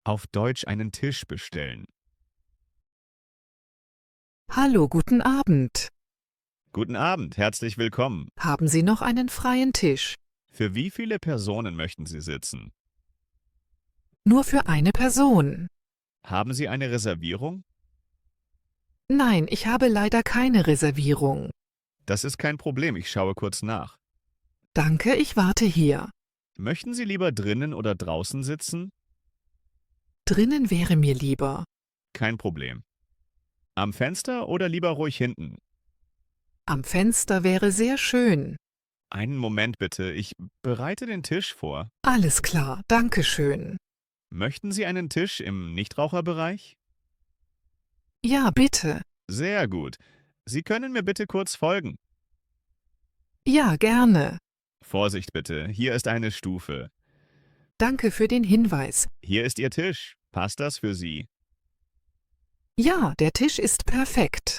Auf Deutsch einen Tisch bestellen. Hallo, guten Abend. Guten Abend, herzlich willkommen. Haben Sie noch einen freien Tisch? Für wie viele Personen möchten Sie sitzen? Nur für eine Person. Haben Sie eine Reservierung? Nein, ich habe leider keine Reservierung. Das ist kein Problem, ich schaue kurz nach. Danke, ich warte hier. Möchten Sie lieber drinnen oder draußen sitzen? Drinnen wäre mir lieber. Kein Problem. Am Fenster oder lieber ruhig hinten? Am Fenster wäre sehr schön. Einen Moment bitte, ich bereite den Tisch vor. Alles klar, danke schön. Möchten Sie einen Tisch im Nichtraucherbereich? Ja, bitte. Sehr gut. Sie können mir bitte kurz folgen. Ja, gerne. Vorsicht bitte, hier ist eine Stufe. Danke für den Hinweis. Hier ist Ihr Tisch. Passt das für Sie? Ja, der Tisch ist perfekt.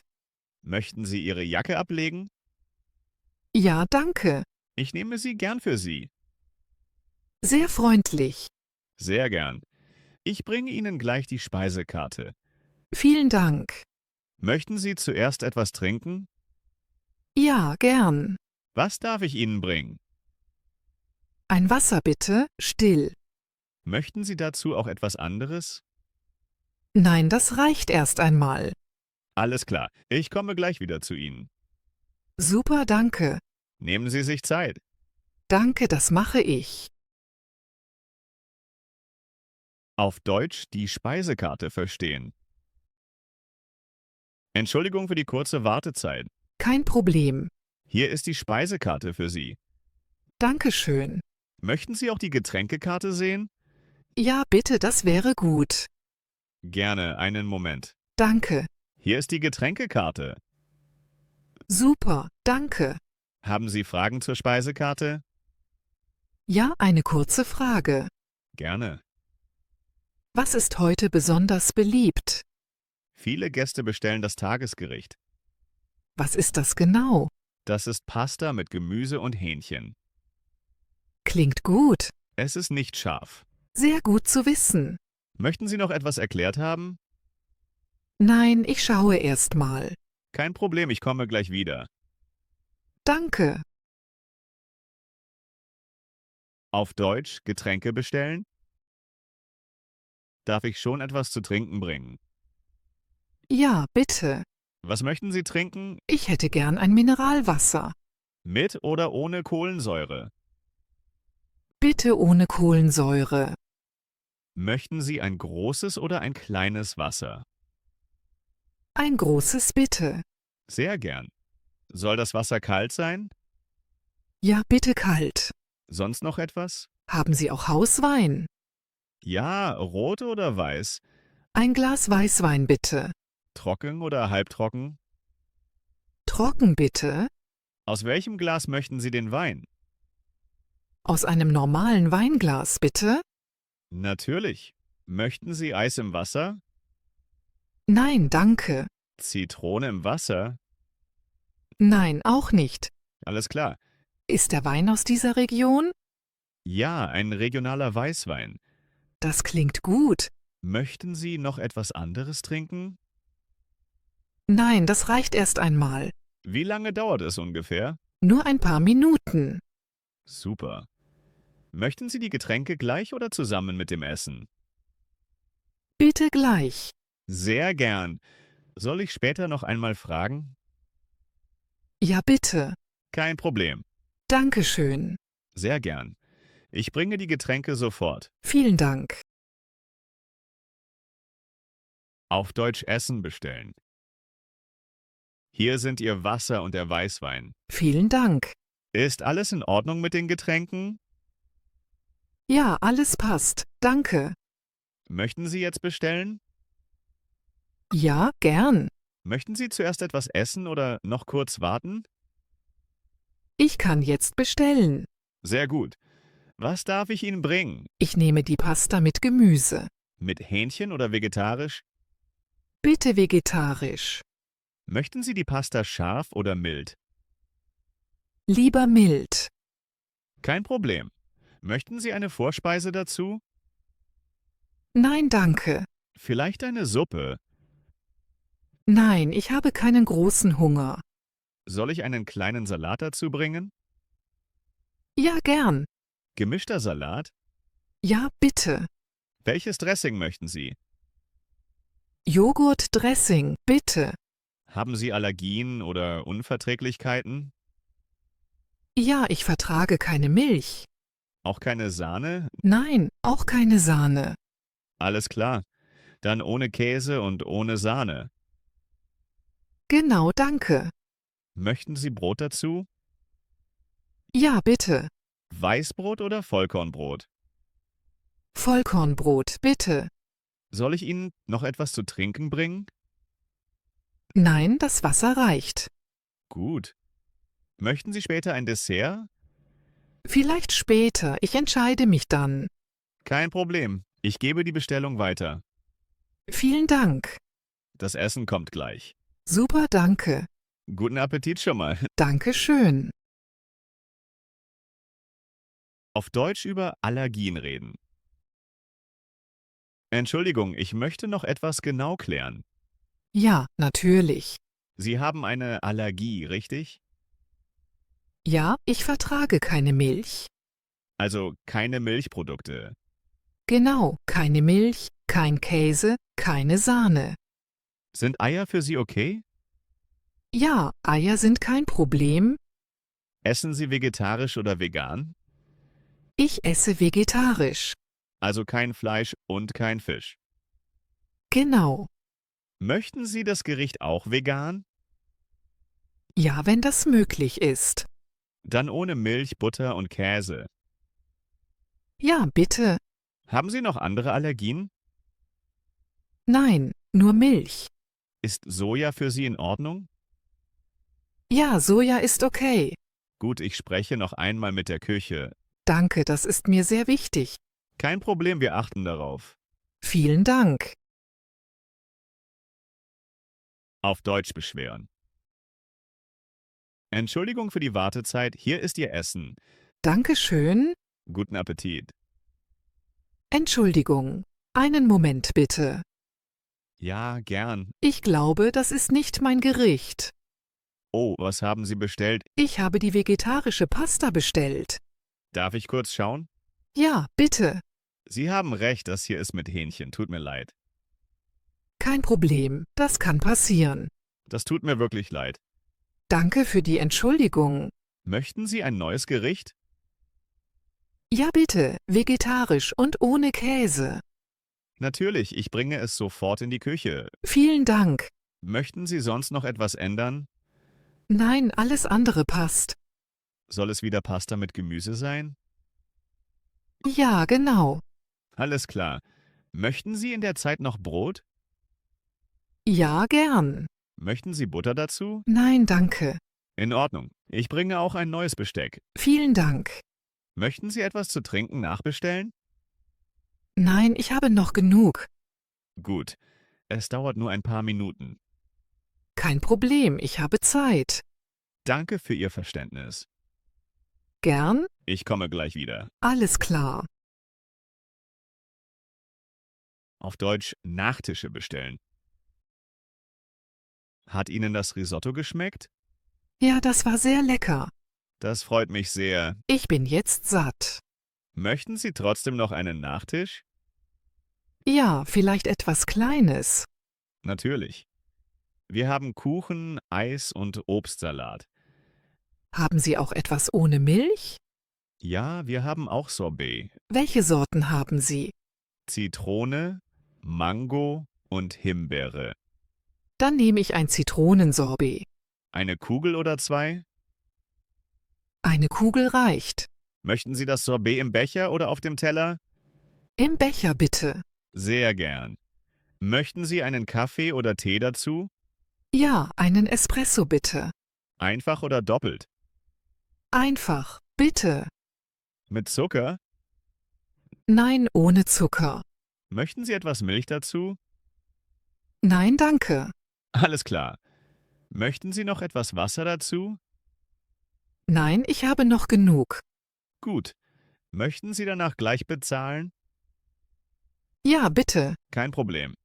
Möchten Sie Ihre Jacke ablegen? Ja, danke. Ich nehme sie gern für Sie. Sehr freundlich. Sehr gern. Ich bringe Ihnen gleich die Speisekarte. Vielen Dank. Möchten Sie zuerst etwas trinken? Ja, gern. Was darf ich Ihnen bringen? Ein Wasser bitte, still. Möchten Sie dazu auch etwas anderes? Nein, das reicht erst einmal. Alles klar, ich komme gleich wieder zu Ihnen. Super, danke. Nehmen Sie sich Zeit. Danke, das mache ich. Auf Deutsch die Speisekarte verstehen. Entschuldigung für die kurze Wartezeit. Kein Problem. Hier ist die Speisekarte für Sie. Dankeschön. Möchten Sie auch die Getränkekarte sehen? Ja, bitte, das wäre gut. Gerne, einen Moment. Danke. Hier ist die Getränkekarte. Super, danke. Haben Sie Fragen zur Speisekarte? Ja, eine kurze Frage. Gerne. Was ist heute besonders beliebt? Viele Gäste bestellen das Tagesgericht. Was ist das genau? Das ist Pasta mit Gemüse und Hähnchen. Klingt gut. Es ist nicht scharf. Sehr gut zu wissen. Möchten Sie noch etwas erklärt haben? Nein, ich schaue erst mal. Kein Problem, ich komme gleich wieder. Danke. Auf Deutsch Getränke bestellen? Darf ich schon etwas zu trinken bringen? Ja, bitte. Was möchten Sie trinken? Ich hätte gern ein Mineralwasser. Mit oder ohne Kohlensäure? Bitte ohne Kohlensäure. Möchten Sie ein großes oder ein kleines Wasser? Ein großes Bitte. Sehr gern. Soll das Wasser kalt sein? Ja, bitte kalt. Sonst noch etwas? Haben Sie auch Hauswein? Ja, rot oder weiß? Ein Glas Weißwein bitte. Trocken oder halbtrocken? Trocken bitte. Aus welchem Glas möchten Sie den Wein? Aus einem normalen Weinglas bitte. Natürlich. Möchten Sie Eis im Wasser? Nein, danke. Zitrone im Wasser? Nein, auch nicht. Alles klar. Ist der Wein aus dieser Region? Ja, ein regionaler Weißwein. Das klingt gut. Möchten Sie noch etwas anderes trinken? Nein, das reicht erst einmal. Wie lange dauert es ungefähr? Nur ein paar Minuten. Super. Möchten Sie die Getränke gleich oder zusammen mit dem Essen? Bitte gleich. Sehr gern. Soll ich später noch einmal fragen? Ja, bitte. Kein Problem. Dankeschön. Sehr gern. Ich bringe die Getränke sofort. Vielen Dank. Auf Deutsch Essen bestellen. Hier sind Ihr Wasser und der Weißwein. Vielen Dank. Ist alles in Ordnung mit den Getränken? Ja, alles passt. Danke. Möchten Sie jetzt bestellen? Ja, gern. Möchten Sie zuerst etwas essen oder noch kurz warten? Ich kann jetzt bestellen. Sehr gut. Was darf ich Ihnen bringen? Ich nehme die Pasta mit Gemüse. Mit Hähnchen oder vegetarisch? Bitte vegetarisch. Möchten Sie die Pasta scharf oder mild? Lieber mild. Kein Problem. Möchten Sie eine Vorspeise dazu? Nein, danke. Vielleicht eine Suppe. Nein, ich habe keinen großen Hunger. Soll ich einen kleinen Salat dazu bringen? Ja, gern. Gemischter Salat? Ja, bitte. Welches Dressing möchten Sie? Joghurt-Dressing, bitte. Haben Sie Allergien oder Unverträglichkeiten? Ja, ich vertrage keine Milch. Auch keine Sahne? Nein, auch keine Sahne. Alles klar. Dann ohne Käse und ohne Sahne. Genau, danke. Möchten Sie Brot dazu? Ja, bitte. Weißbrot oder Vollkornbrot? Vollkornbrot, bitte. Soll ich Ihnen noch etwas zu trinken bringen? Nein, das Wasser reicht. Gut. Möchten Sie später ein Dessert? Vielleicht später, ich entscheide mich dann. Kein Problem. Ich gebe die Bestellung weiter. Vielen Dank. Das Essen kommt gleich. Super, danke. Guten Appetit schon mal. Danke schön. Auf Deutsch über Allergien reden. Entschuldigung, ich möchte noch etwas genau klären. Ja, natürlich. Sie haben eine Allergie, richtig? Ja, ich vertrage keine Milch. Also keine Milchprodukte. Genau, keine Milch, kein Käse, keine Sahne. Sind Eier für Sie okay? Ja, Eier sind kein Problem. Essen Sie vegetarisch oder vegan? Ich esse vegetarisch. Also kein Fleisch und kein Fisch. Genau. Möchten Sie das Gericht auch vegan? Ja, wenn das möglich ist. Dann ohne Milch, Butter und Käse. Ja, bitte. Haben Sie noch andere Allergien? Nein, nur Milch. Ist Soja für Sie in Ordnung? Ja, Soja ist okay. Gut, ich spreche noch einmal mit der Küche. Danke, das ist mir sehr wichtig. Kein Problem, wir achten darauf. Vielen Dank. Auf Deutsch beschweren. Entschuldigung für die Wartezeit, hier ist Ihr Essen. Dankeschön. Guten Appetit. Entschuldigung. Einen Moment bitte. Ja, gern. Ich glaube, das ist nicht mein Gericht. Oh, was haben Sie bestellt? Ich habe die vegetarische Pasta bestellt. Darf ich kurz schauen? Ja, bitte. Sie haben recht, das hier ist mit Hähnchen. Tut mir leid. Kein Problem. Das kann passieren. Das tut mir wirklich leid. Danke für die Entschuldigung. Möchten Sie ein neues Gericht? Ja, bitte. Vegetarisch und ohne Käse. Natürlich, ich bringe es sofort in die Küche. Vielen Dank. Möchten Sie sonst noch etwas ändern? Nein, alles andere passt. Soll es wieder Pasta mit Gemüse sein? Ja, genau. Alles klar. Möchten Sie in der Zeit noch Brot? Ja, gern. Möchten Sie Butter dazu? Nein, danke. In Ordnung. Ich bringe auch ein neues Besteck. Vielen Dank. Möchten Sie etwas zu trinken nachbestellen? Nein, ich habe noch genug. Gut. Es dauert nur ein paar Minuten. Kein Problem, ich habe Zeit. Danke für Ihr Verständnis. Gern? Ich komme gleich wieder. Alles klar. Auf Deutsch Nachtische bestellen. Hat Ihnen das Risotto geschmeckt? Ja, das war sehr lecker. Das freut mich sehr. Ich bin jetzt satt. Möchten Sie trotzdem noch einen Nachtisch? Ja, vielleicht etwas Kleines. Natürlich. Wir haben Kuchen, Eis und Obstsalat. Haben Sie auch etwas ohne Milch? Ja, wir haben auch Sorbet. Welche Sorten haben Sie? Zitrone, Mango und Himbeere. Dann nehme ich ein Zitronensorbet. Eine Kugel oder zwei? Eine Kugel reicht. Möchten Sie das Sorbet im Becher oder auf dem Teller? Im Becher bitte. Sehr gern. Möchten Sie einen Kaffee oder Tee dazu? Ja, einen Espresso bitte. Einfach oder doppelt? Einfach, bitte. Mit Zucker? Nein, ohne Zucker. Möchten Sie etwas Milch dazu? Nein, danke. Alles klar. Möchten Sie noch etwas Wasser dazu? Nein, ich habe noch genug. Gut. Möchten Sie danach gleich bezahlen? Ja, bitte. Kein Problem.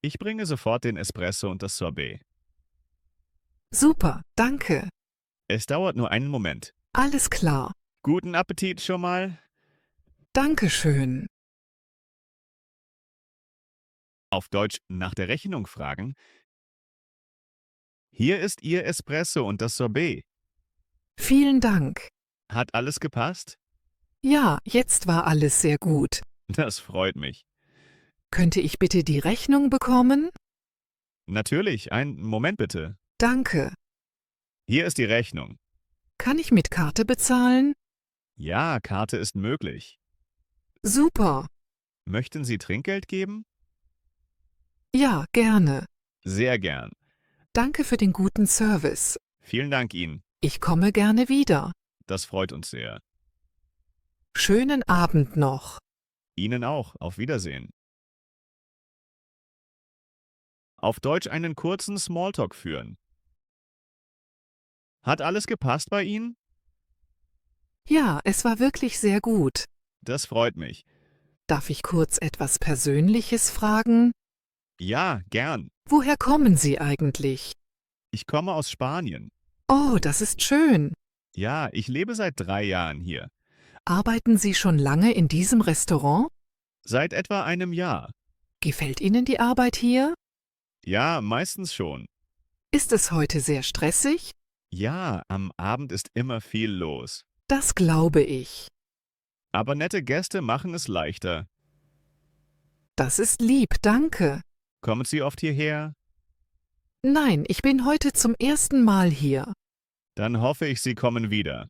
Ich bringe sofort den Espresso und das Sorbet. Super, danke. Es dauert nur einen Moment. Alles klar. Guten Appetit schon mal. Dankeschön. Auf Deutsch nach der Rechnung fragen. Hier ist Ihr Espresso und das Sorbet. Vielen Dank. Hat alles gepasst? Ja, jetzt war alles sehr gut. Das freut mich. Könnte ich bitte die Rechnung bekommen? Natürlich, einen Moment bitte. Danke. Hier ist die Rechnung. Kann ich mit Karte bezahlen? Ja, Karte ist möglich. Super. Möchten Sie Trinkgeld geben? Ja, gerne. Sehr gern. Danke für den guten Service. Vielen Dank Ihnen. Ich komme gerne wieder. Das freut uns sehr. Schönen Abend noch. Ihnen auch. Auf Wiedersehen. Auf Deutsch einen kurzen Smalltalk führen. Hat alles gepasst bei Ihnen? Ja, es war wirklich sehr gut. Das freut mich. Darf ich kurz etwas Persönliches fragen? Ja, gern. Woher kommen Sie eigentlich? Ich komme aus Spanien. Oh, das ist schön. Ja, ich lebe seit 3 Jahren hier. Arbeiten Sie schon lange in diesem Restaurant? Seit etwa einem Jahr. Gefällt Ihnen die Arbeit hier? Ja, meistens schon. Ist es heute sehr stressig? Ja, am Abend ist immer viel los. Das glaube ich. Aber nette Gäste machen es leichter. Das ist lieb, danke. Kommen Sie oft hierher? Nein, ich bin heute zum ersten Mal hier. Dann hoffe ich, Sie kommen wieder.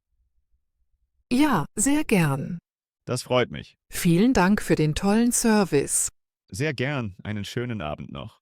Ja, sehr gern. Das freut mich. Vielen Dank für den tollen Service. Sehr gern. Einen schönen Abend noch.